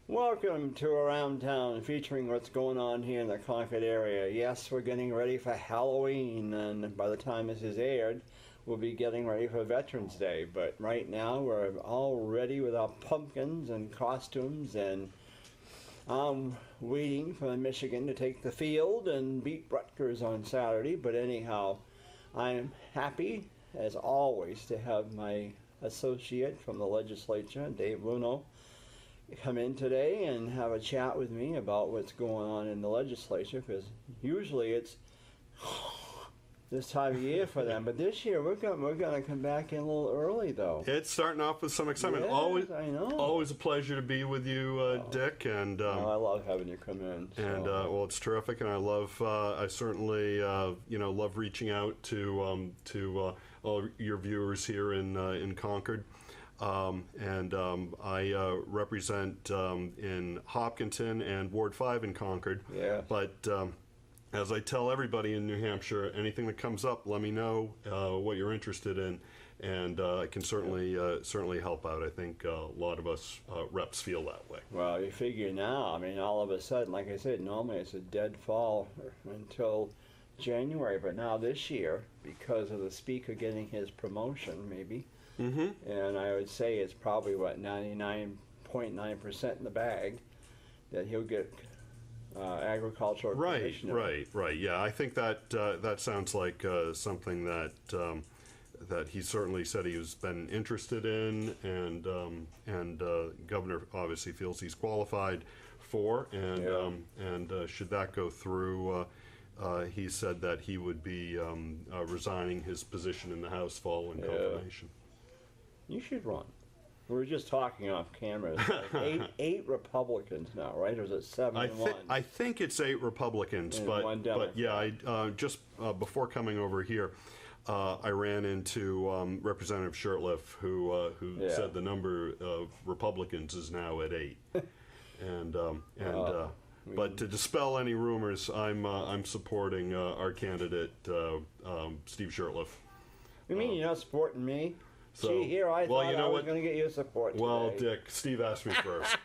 Welcome to Around Town, featuring what's going on here in the Concord area. Yes, we're getting ready for Halloween, and by the time this is aired, we'll be getting ready for Veterans Day. But right now, we're all ready with our pumpkins and costumes, and I'm waiting for Michigan to take the field and beat Rutgers on Saturday. But anyhow, I'm happy, as always, to have my associate from the legislature, David Luneau, come in today and have a chat with me about what's going on in the legislature, because usually it's this time of year for them, but this year we're going to come back in a little early, though. It's starting off with some excitement. Yes, I know. Always a pleasure to be with you, Dick. And I love having you come in. So. And well, it's terrific, and I certainly love reaching out to all your viewers here in Concord. I represent in Hopkinton and Ward 5 in Concord. Yeah. But as I tell everybody in New Hampshire, anything that comes up, let me know what you're interested in, and I can certainly help out. I think a lot of us reps feel that way. Well, you figure now, I mean, all of a sudden, like I said, normally it's a dead fall until January, but now this year, because of the speaker getting his promotion, maybe, and I would say it's probably, 99.9% in the bag, that he'll get agricultural commissioner. Right. Yeah, I think that that sounds like something that that he certainly said he's been interested in, and Governor obviously feels he's qualified for, and should that go through, he said that he would be resigning his position in the House following confirmation. You should run. We were just talking off camera. Like eight Republicans now, right? Or is it 7-1? I think it's 8 Republicans, and but yeah, I just before coming over here, I ran into Representative Shurtleff, who said the number of Republicans is now at 8, but to dispel any rumors, I'm supporting our candidate Steve Shurtleff. You mean you're not supporting me? So, gee, here I thought I was going to get you support today. Well, Dick, Steve asked me first.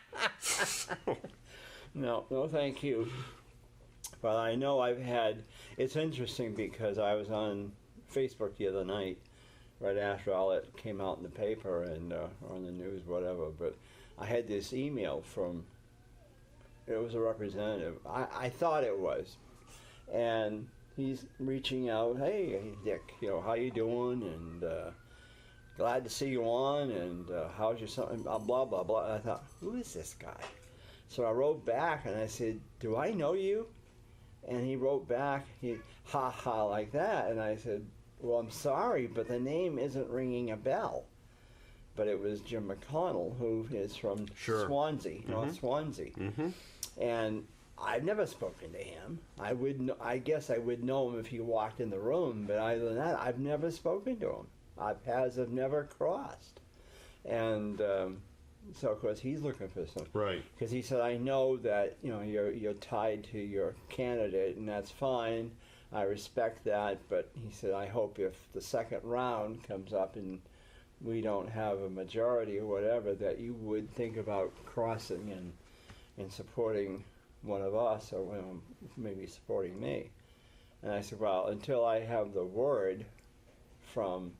No, thank you. But I know it's interesting because I was on Facebook the other night, right after all it came out in the paper and or on the news, whatever, but I had this email from, it was a representative, I thought it was, and he's reaching out, hey Dick, how you doing, and glad to see you on, and how's your son, blah, blah, blah. I thought, who is this guy? So I wrote back, and I said, do I know you? And he wrote back, ha ha, like that. And I said, well, I'm sorry, but the name isn't ringing a bell. But it was Jim McConnell, who is from Swansea, North Swansea. And I've never spoken to him. I guess I would know him if he walked in the room, but other than that, I've never spoken to him. Our paths have never crossed. And so, of course, he's looking for something. Right. Because he said, I know that, you're tied to your candidate, and that's fine. I respect that. But he said, I hope if the second round comes up and we don't have a majority or whatever, that you would think about crossing and supporting one of us, or maybe supporting me. And I said, well, until I have the word from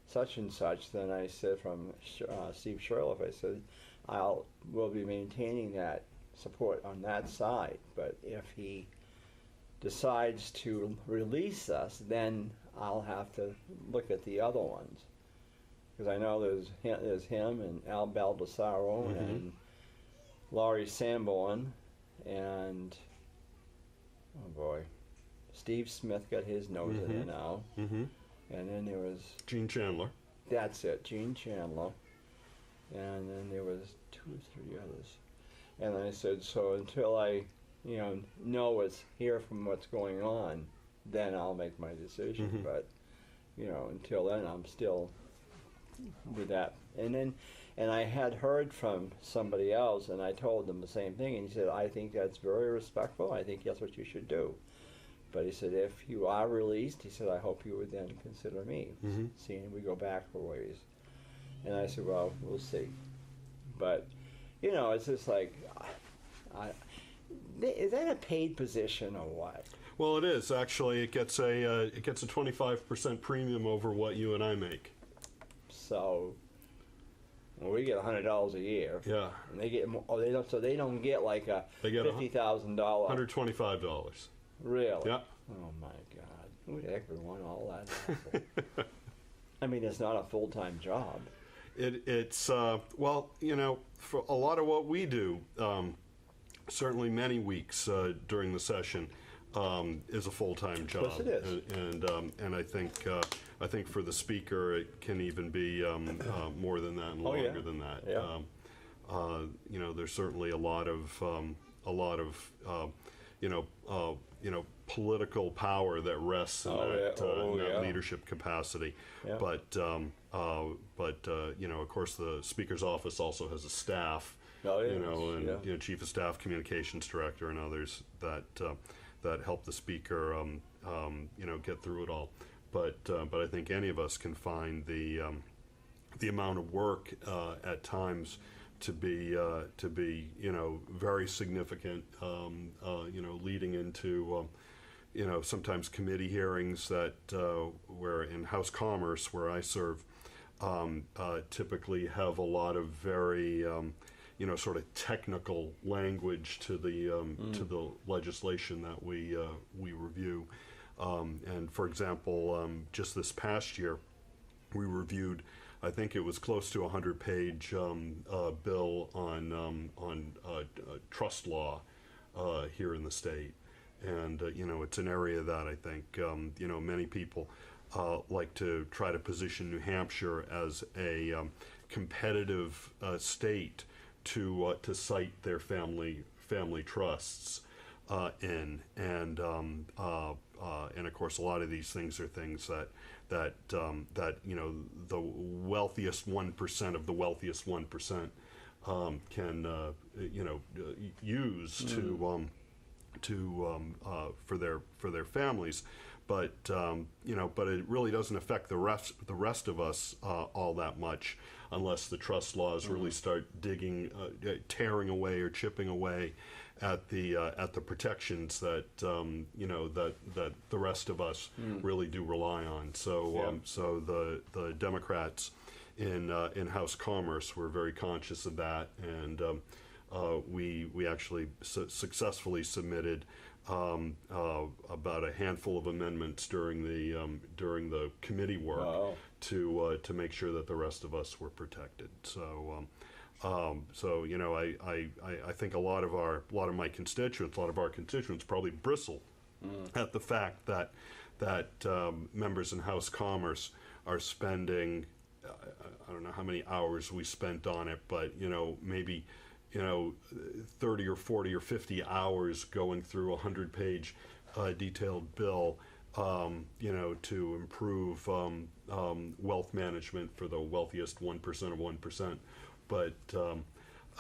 such and such, then I said from Steve Shurtleff, I said, we'll be maintaining that support on that side, but if he decides to release us, then I'll have to look at the other ones, because I know there's him and Al Baldessaro and Laurie Sanborn, and oh boy, Steve Smith got his nose in there now. And then there was Gene Chandler. That's it, Gene Chandler. And then there was 2 or 3 others. And I said, so until I, know hear from what's going on, then I'll make my decision. But, until then, I'm still with that. And I had heard from somebody else, and I told them the same thing. And he said, I think that's very respectful. I think that's what you should do. But he said, if you are released, he said, I hope you would then consider me, seeing we go back for ways. And I said, well, we'll see. But you know, it's just like, is that a paid position or what? Well, it is actually. It gets a 25% premium over what you and I make. So, well, we get $100 a year. Yeah. And they get more. Oh, they don't. So they don't get like a $50,000. $125. Really? Yeah. Oh my God! Who the heck would want all that? I mean, it's not a full-time job. It's well, you know, for a lot of what we do, certainly many weeks during the session is a full-time job. Yes, it is. And I think for the speaker it can even be more than that and longer than that. Yeah. You know, there's certainly a lot of political power that rests in that leadership capacity. Yeah. But you know, of course, the speaker's office also has a staff. Oh, yeah. You know, and you know, chief of staff, communications director, and others that help the speaker, you know, get through it all. But I think any of us can find the amount of work at times to be you know, very significant. You know, leading into you know, sometimes committee hearings that where in House Commerce, where I serve, typically have a lot of very you know, sort of technical language to the legislation that we review. And for example, just this past year, we reviewed, I think it was close to a 100-page bill on trust law here in the state. And you know, it's an area that I think you know, many people like to try to position New Hampshire as a competitive state to cite their family trusts in, and of course a lot of these things are things that you know, the wealthiest 1% of the wealthiest 1% can you know, use for their families. But you know, but it really doesn't affect the rest of us all that much, unless the trust laws really start tearing away or chipping away at the protections that you know, that the rest of us really do rely on. So so the Democrats in House Commerce were very conscious of that, and we actually successfully submitted about a handful of amendments during the committee work to make sure that the rest of us were protected. So so you know, I think a lot of our constituents probably bristle at the fact that members in House Commerce are spending, I don't know how many hours we spent on it, but you know, maybe, you know, 30 or 40 or 50 hours going through a 100-page detailed bill, you know, to improve wealth management for the wealthiest 1% of 1%. But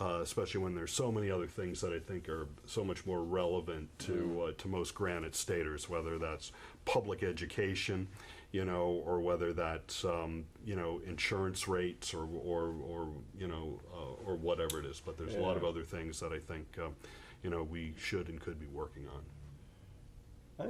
especially when there's so many other things that I think are so much more relevant to most Granite Staters, whether that's public education, you know, or whether that's you know, insurance rates, or you know, or whatever it is. But there's a lot of other things that I think you know, we should and could be working on.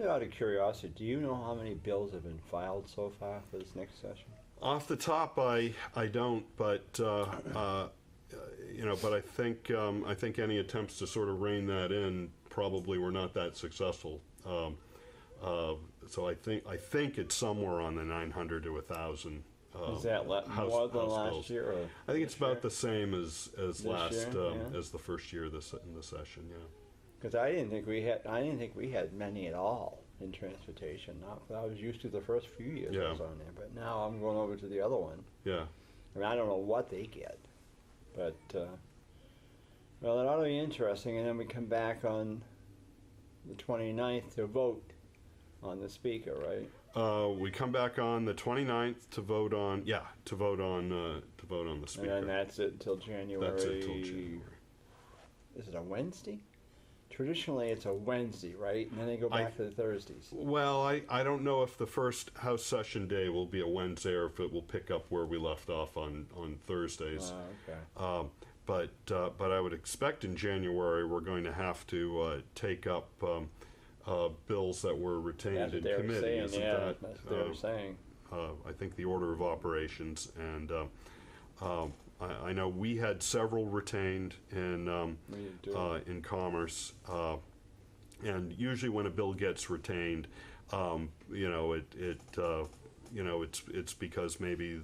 Out of curiosity, do you know how many bills have been filed so far for this next session? Off the top, I don't, but you know, but I think any attempts to sort of rein that in probably were not that successful. So I think it's somewhere on the 900 to 1,000. Is that more than last year? Or I think it's about the same as last year? as the first year in the session. Yeah. Because I didn't think we had many at all in transportation. I was used to the first few years I was on there, but now I'm going over to the other one. Yeah. I mean, I don't know what they get, but well, it ought to be interesting. And then we come back on the 29th to vote on the speaker, right? We come back on the 29th to vote on the speaker. And then that's it until January. That's it till January. Is it a Wednesday? Traditionally, it's a Wednesday, right? And then they go back to the Thursdays. Well, I don't know if the first House session day will be a Wednesday or if it will pick up where we left off on Thursdays. Okay. but I would expect in January we're going to have to take up bills that were retained in committee. That's what they were saying. I think the order of operations, and I know we had several retained in Commerce, and usually when a bill gets retained, it's because maybe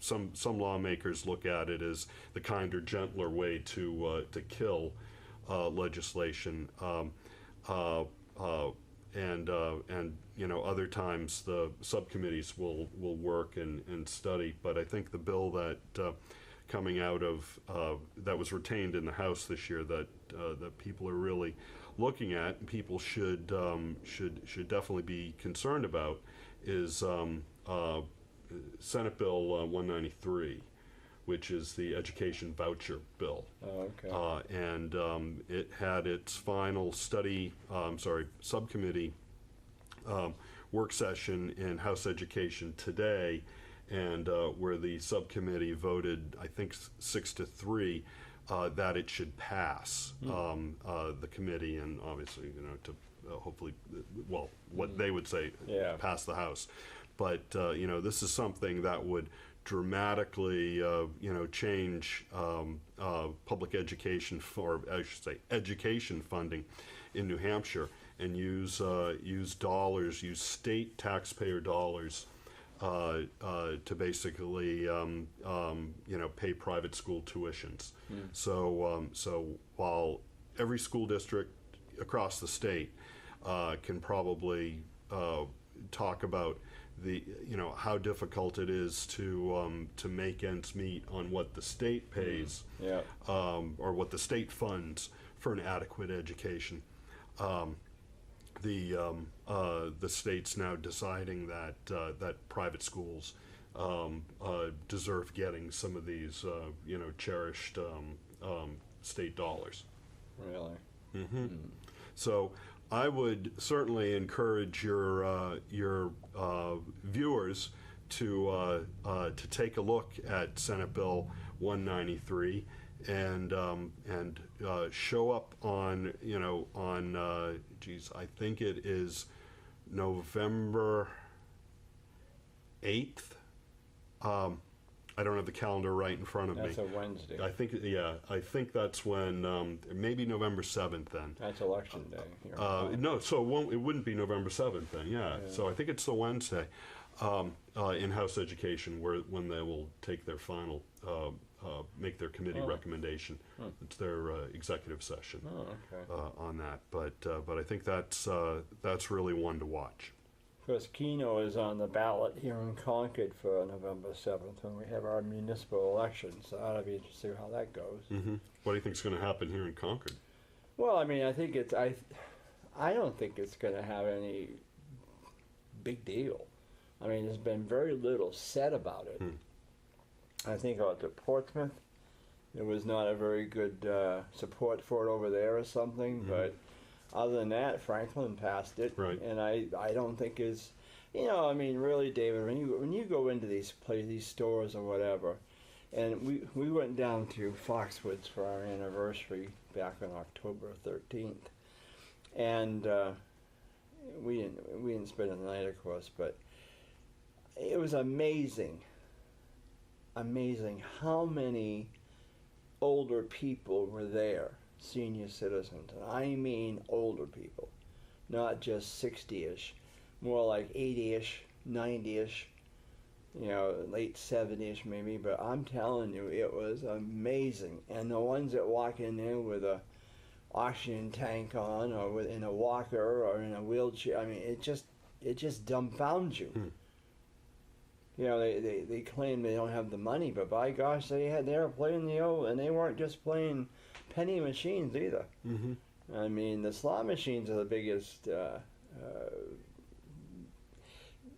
some lawmakers look at it as the kinder, gentler way to kill legislation, and other times the subcommittees will work and study. But I think the bill that coming out of that was retained in the House this year that people are really looking at, and people should definitely be concerned about, is Senate Bill 193, which is the education voucher bill. Oh, okay. And it had its final subcommittee work session in House Education today, and where the subcommittee voted, I think 6-3, that it should pass the committee, and obviously, to hopefully, what they would say, pass the House. But this is something that would dramatically, change public education, or I should say, education funding in New Hampshire, and use state taxpayer dollars to basically, pay private school tuitions. So while every school district across the state can probably talk about how difficult it is to make ends meet on what the state pays, or what the state funds for an adequate education. The state's now deciding that private schools deserve getting some of these cherished state dollars. Really? Mm-hmm. So I would certainly encourage your viewers to take a look at Senate Bill 193 and show up on I think it is November 8th. I don't have the calendar right in front of me. That's a Wednesday. I think that's when, maybe November 7th then. That's election day. No, so it wouldn't be November 7th then, So I think it's the Wednesday in House Education when they will take their final, make their committee recommendation. It's their executive session on that. But I think that's really one to watch. Of course, Keno is on the ballot here in Concord for November 7th when we have our municipal elections. So that'll be interesting how that goes. Mm-hmm. What do you think is going to happen here in Concord? Well, I mean, I think I don't think it's going to have any big deal. I mean, there's been very little said about it. I think out to Portsmouth, there was not a very good support for it over there or something, but other than that, Franklin passed it, and I don't think it's, I mean, really, David, when you go into these stores or whatever, and we went down to Foxwoods for our anniversary back on October 13th, and we didn't spend the night, of course, but it was amazing how many older people were there. Senior citizens, and I mean older people, not just 60-ish, more like 80-ish, 90-ish, late 70-ish maybe, but I'm telling you, it was amazing. And the ones that walk in there with a oxygen tank on, or in a walker, or in a wheelchair, I mean, it just dumbfounds you. They claim they don't have the money, but by gosh, they were playing the old, and they weren't just playing penny machines either. I mean, the slot machines are the biggest.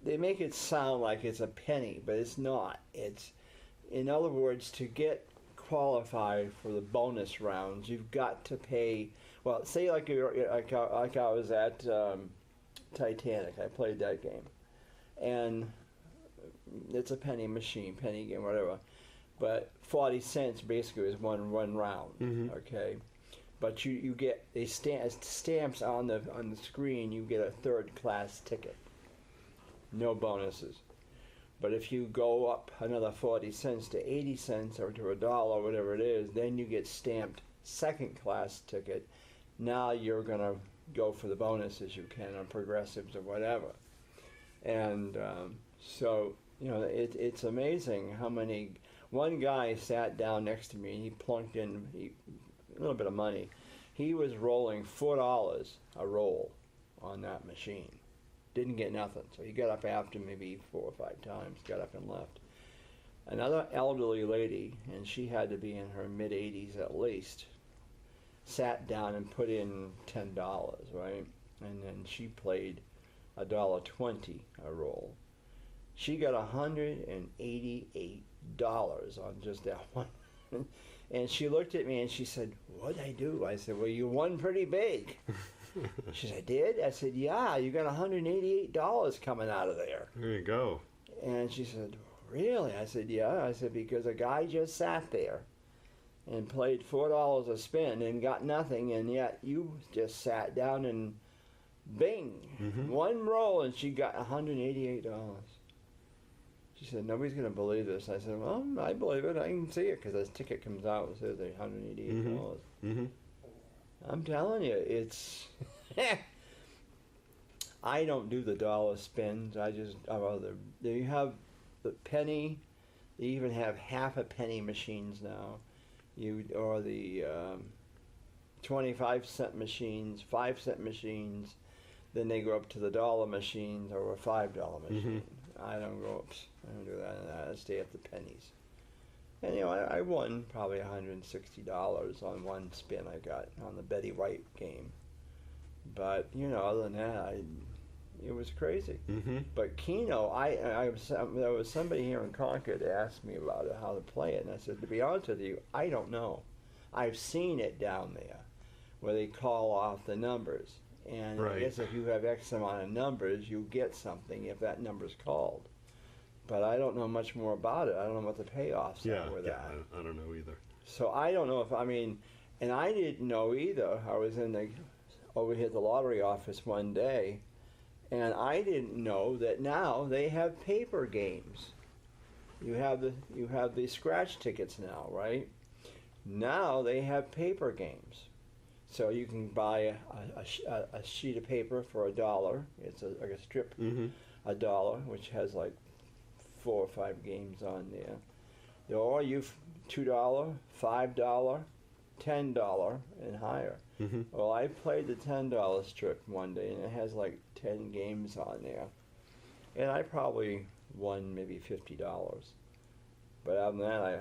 They make it sound like it's a penny, but it's not. It's, in other words, to get qualified for the bonus rounds, you've got to pay. Well, say like I was at Titanic. I played that game, and it's a penny machine, penny game, whatever. but 40 cents basically is one round. Mhm. Okay, but you get they stamps on the screen. You get a third class ticket. No bonuses. But if you go up another 40 cents to 80 cents or to $1, whatever it is, then you get stamped second class ticket. Now you're going to go for the bonuses you can on progressives or whatever. And so, it's amazing how many. One guy sat down next to me and he plunked in a little bit of money. He was rolling $4 a roll on that machine. Didn't get nothing. So he got up after maybe 4 or 5 times, got up and left. Another elderly lady, and she had to be in her mid-80s at least, sat down and put in $10, right? And then she played $1.20 a roll. She got $188 on just that one. And she looked at me and she said, "What'd I do?" I said, "Well, you won pretty big." She said, "I did?" I said, "Yeah, you got $188 coming out of there." There you go. And she said, "Really?" I said, "Yeah." I said, "Because a guy just sat there and played $4 a spin and got nothing, and yet you just sat down and bing, one roll, and she got $188. She said, "Nobody's going to believe this." I said, "Well, I believe it. I can see it because this ticket comes out and says $188. Mm-hmm. I'm telling you, it's... I don't do the dollar spins. You have the penny. They even have half a penny machines now. Or the 25-cent machines, 5-cent machines. Then they go up to the dollar machines or a $5 machine. I don't go up. I don't do that. I stay at the pennies. And I won probably $160 on one spin I got on the Betty White game. But other than that, it was crazy. But Keno, there was somebody here in Concord that asked me about it, how to play it, and I said, to be honest with you, I don't know. I've seen it down there, where they call off the numbers, and right. I guess if you have X amount of numbers, you get something if that number's called. But I don't know much more about it. I don't know what the payoffs are with that. I don't know either. So I don't know and I didn't know either. I was over here at the lottery office one day, and I didn't know that now they have paper games. You have the scratch tickets now, right? Now they have paper games. So you can buy a sheet of paper for $1. It's like a strip, $1, which has like 4 or 5 games on there. Or you $2, $5, $10, and higher. Well, I played the $10 strip one day, and it has like 10 games on there, and I probably won maybe $50. But other than that, I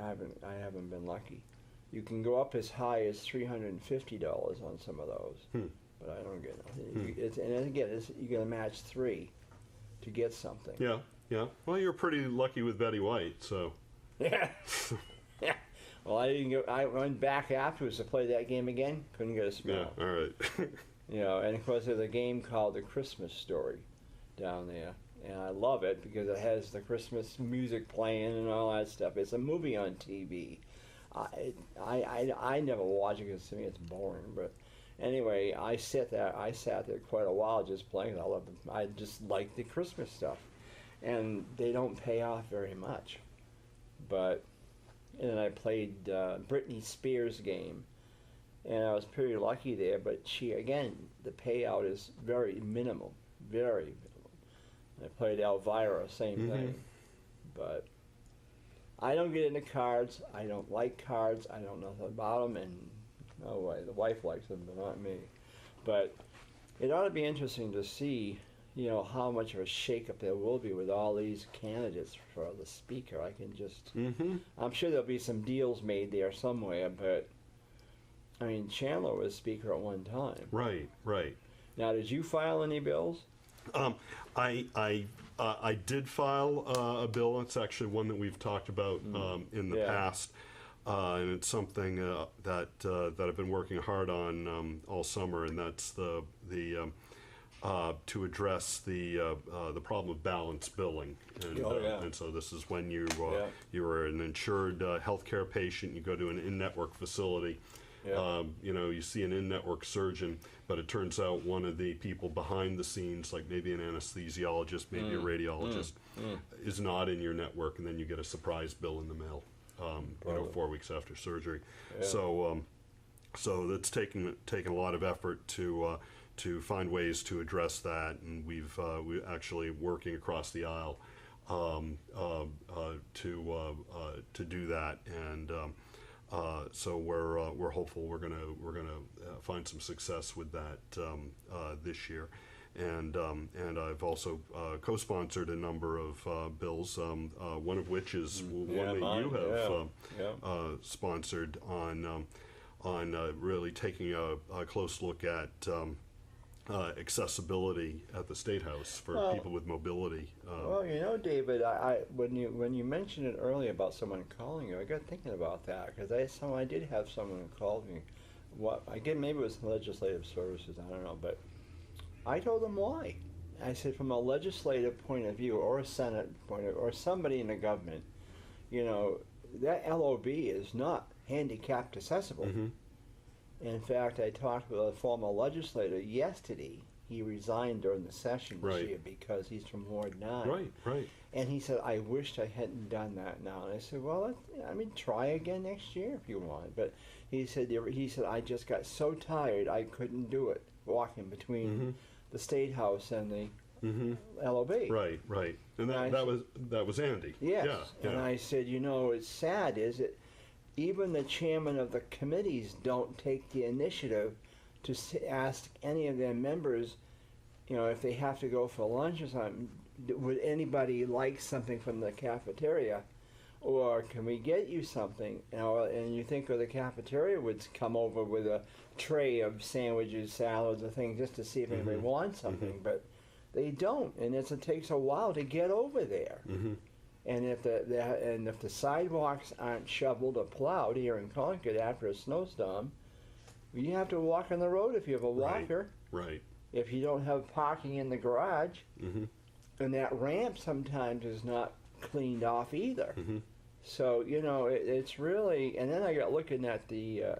haven't been lucky. You can go up as high as $350 on some of those, but I don't get nothing. And again, you got to match 3 to get something. Yeah. Well, you're pretty lucky with Betty White, so. Yeah. Yeah. Well, I didn't go. I went back afterwards to play that game again. Couldn't get a spell. Yeah. All right. And of course there's a game called The Christmas Story down there, and I love it because it has the Christmas music playing and all that stuff. It's a movie on TV. I never watch it because to me it's boring. But anyway, I sat there quite a while just playing. I just like the Christmas stuff, and they don't pay off very much. And then I played Britney Spears game, and I was pretty lucky there. But the payout is very minimal, very minimal. And I played Elvira, same thing. But I don't get into cards. I don't like cards. I don't know about them, and no way. The wife likes them, but not me. But it ought to be interesting to see, how much of a shakeup there will be with all these candidates for the speaker. I can just, I'm sure there'll be some deals made there somewhere, but Chandler was speaker at one time. Right. Now, did you file any bills? I did file a bill. It's actually one that we've talked about in the past, and it's something that I've been working hard on all summer, and that's the to address the problem of balanced billing. And, and so this is when you're an insured healthcare patient, you go to an in-network facility. You see an in-network surgeon, but it turns out one of the people behind the scenes, like maybe an anesthesiologist, maybe a radiologist, is not in your network, and then you get a surprise bill in the mail, 4 weeks after surgery. So that's taken a lot of effort to find ways to address that, and we're actually working across the aisle to do that, and so we're hopeful we're gonna find some success with that this year, and I've also co-sponsored a number of bills, one of which is one that you have sponsored on really taking a close look at accessibility at the State House for people with mobility. Well, David, when you mentioned it earlier about someone calling you, I got thinking about that, because I did have someone who called me. Again, maybe it was legislative services, I don't know, but I told them why. I said, from a legislative point of view, or a Senate point of view, or somebody in the government, that LOB is not handicapped accessible. In fact, I talked with a former legislator yesterday. He resigned during the session this year because he's from Ward 9. Right. And he said, I wished I hadn't done that now. And I said, well, try again next year if you want. But he said, I just got so tired I couldn't do it, walking between the State House and the LOB. Right. And that was Andy. Yes. Yeah. And I said, it's sad, is it? Even the chairman of the committees don't take the initiative to ask any of their members, if they have to go for lunch or something, would anybody like something from the cafeteria? Or can we get you something? And you think the cafeteria would come over with a tray of sandwiches, salads, or things just to see if anybody wants something, but they don't. And it takes a while to get over there. And if the sidewalks aren't shoveled or plowed here in Concord after a snowstorm, you have to walk on the road if you have a walker. Right. If you don't have parking in the garage, and that ramp sometimes is not cleaned off either. So it's really. And then I got looking at the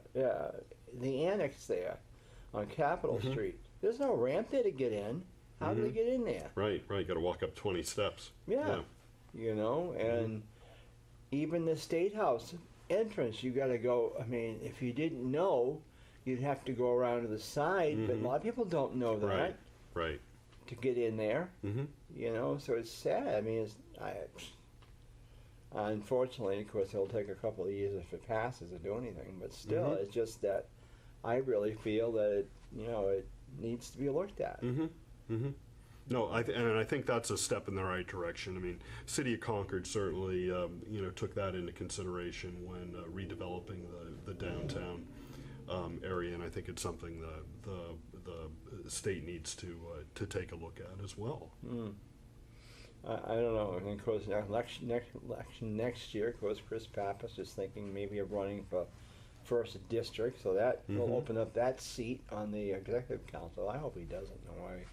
annex there on Capitol Street. There's no ramp there to get in. How do they get in there? Right. Got to walk up 20 steps. Yeah. And even the State House entrance, you got to go. If you didn't know, you'd have to go around to the side, but a lot of people don't know that. Right. To get in there, so it's sad. Unfortunately, of course, it'll take a couple of years if it passes to do anything, but still, it's just that I really feel that it needs to be looked at. No, I think that's a step in the right direction. City of Concord certainly, took that into consideration when redeveloping the downtown area, and I think it's something the state needs to take a look at as well. I don't know. And of course, election next year, of course, Chris Pappas is thinking maybe of running for first district, so that will open up that seat on the executive council. I hope he doesn't. No worry.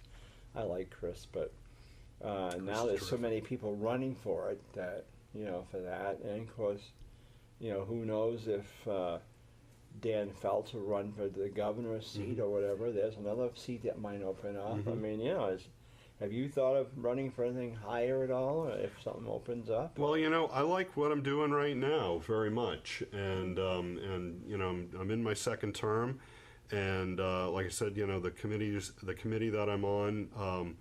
I like Chris, but now there's so many people running for it that, for that. And of course, who knows if Dan Feltz will run for the governor's seat or whatever. There's another seat that might open up. Have you thought of running for anything higher at all, or if something opens up? Well, I like what I'm doing right now very much, and I'm in my second term. And like I said, the committee that I'm on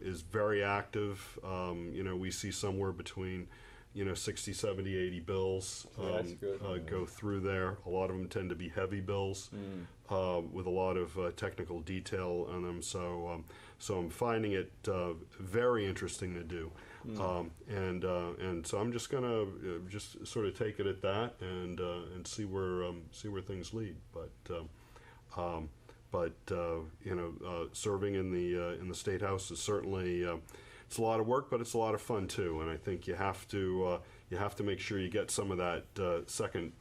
is very active. We see somewhere between 60, 70, 80 bills go through there. A lot of them tend to be heavy bills with a lot of technical detail on them. So I'm finding it very interesting to do. And so I'm just gonna just sort of take it at that and see where things lead. But serving in the State House is certainly it's a lot of work, but it's a lot of fun too. And I think you have to make sure you get some of that second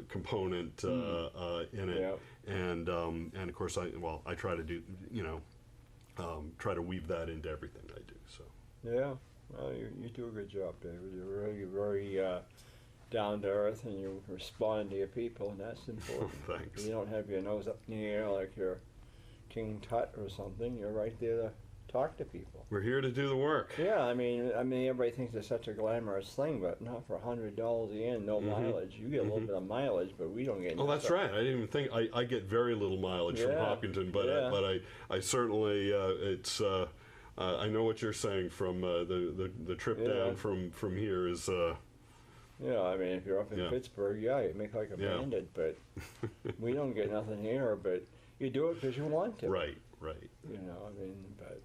component in it. Yep. And of course, I try to do, try to weave that into everything I do. So. Yeah, well, you do a good job, David. You're really very down to earth, and you respond to your people, and that's important. Thanks. You don't have your nose up in the air like you're King Tut or something. You're right there to talk to people. We're here to do the work. Yeah, I mean, everybody thinks it's such a glamorous thing, but not for $100 a year, no mileage. You get a little bit of mileage, but we don't get. Oh, that's right. I didn't even think I get very little mileage from Hopkinton, but I certainly it's. I know what you're saying from the trip down from here is. Yeah, I mean, if you're up in Pittsburgh, you make like a bandit, but we don't get nothing here. But you do it because you want to. Right. You know, I mean, but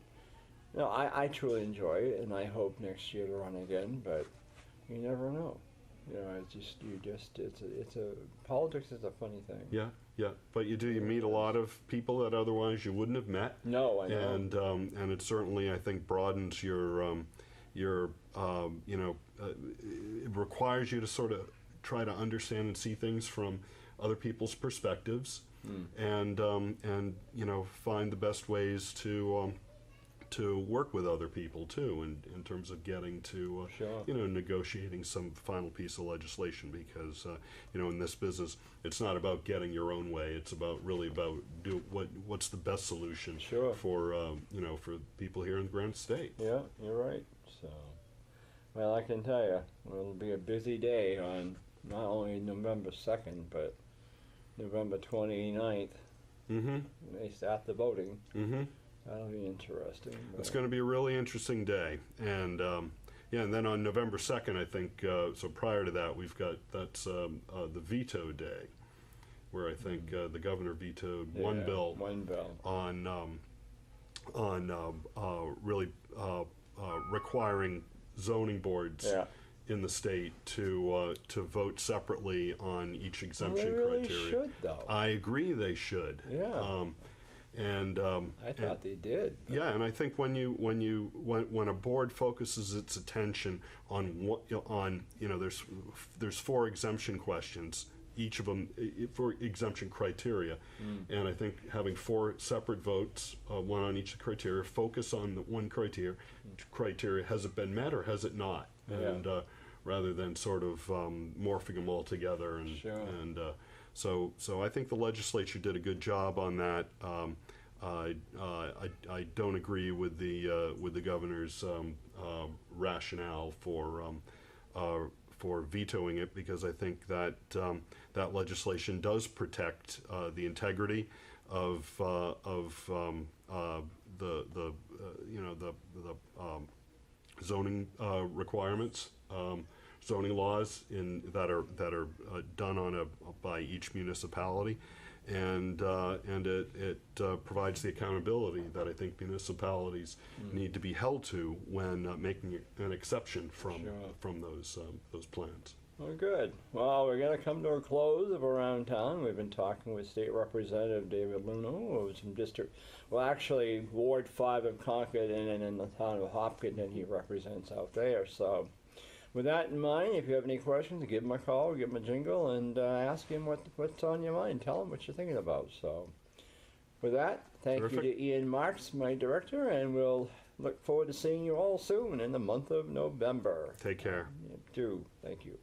no, I truly enjoy it, and I hope next year to run again. But you never know. You know, it's a politics is a funny thing. Yeah. But you meet a lot of people that otherwise you wouldn't have met. No, I know. And it certainly, I think, broadens your it requires you to sort of try to understand and see things from other people's perspectives, and find the best ways to work with other people too, in terms of getting to negotiating some final piece of legislation, because in this business it's not about getting your own way, it's really about what's the best solution for for people here in the Granite State. Yeah, you're right. So, well, I can tell you, it'll be a busy day on not only November 2nd, but November 29th. They start the voting. That'll be interesting. It's going to be a really interesting day. And and then on November 2nd, I think, so prior to that, that's the veto day, where I think the governor vetoed one bill on really requiring zoning boards in the state to vote separately on each exemption criteria. They really should, though. I agree they should. Yeah. I thought they did. Yeah, and I think when a board focuses its attention on there's 4 exemption questions, each of them for exemption criteria, and I think having 4 separate votes, one on each criteria, focus on the one criteria, has it been met or has it not, and rather than sort of morphing them all together, and so I think the legislature did a good job on that. I don't agree with the governor's rationale for vetoing it, because I think that that legislation does protect the integrity of the zoning requirements, zoning laws that are done by each municipality. And it provides the accountability that I think municipalities need to be held to when making an exception from those plans. Well, good. Well, we're going to come to a close of Around Town. We've been talking with State Representative David Luneau of some actually Ward 5 of Concord, and in the town of Hopkinton he represents out there. So, with that in mind, if you have any questions, give him a call, give him a jingle, and ask him what's on your mind. Tell him what you're thinking about. So, with that, thank you to Ian Marx, my director, and we'll look forward to seeing you all soon in the month of November. Take care. You too. Thank you.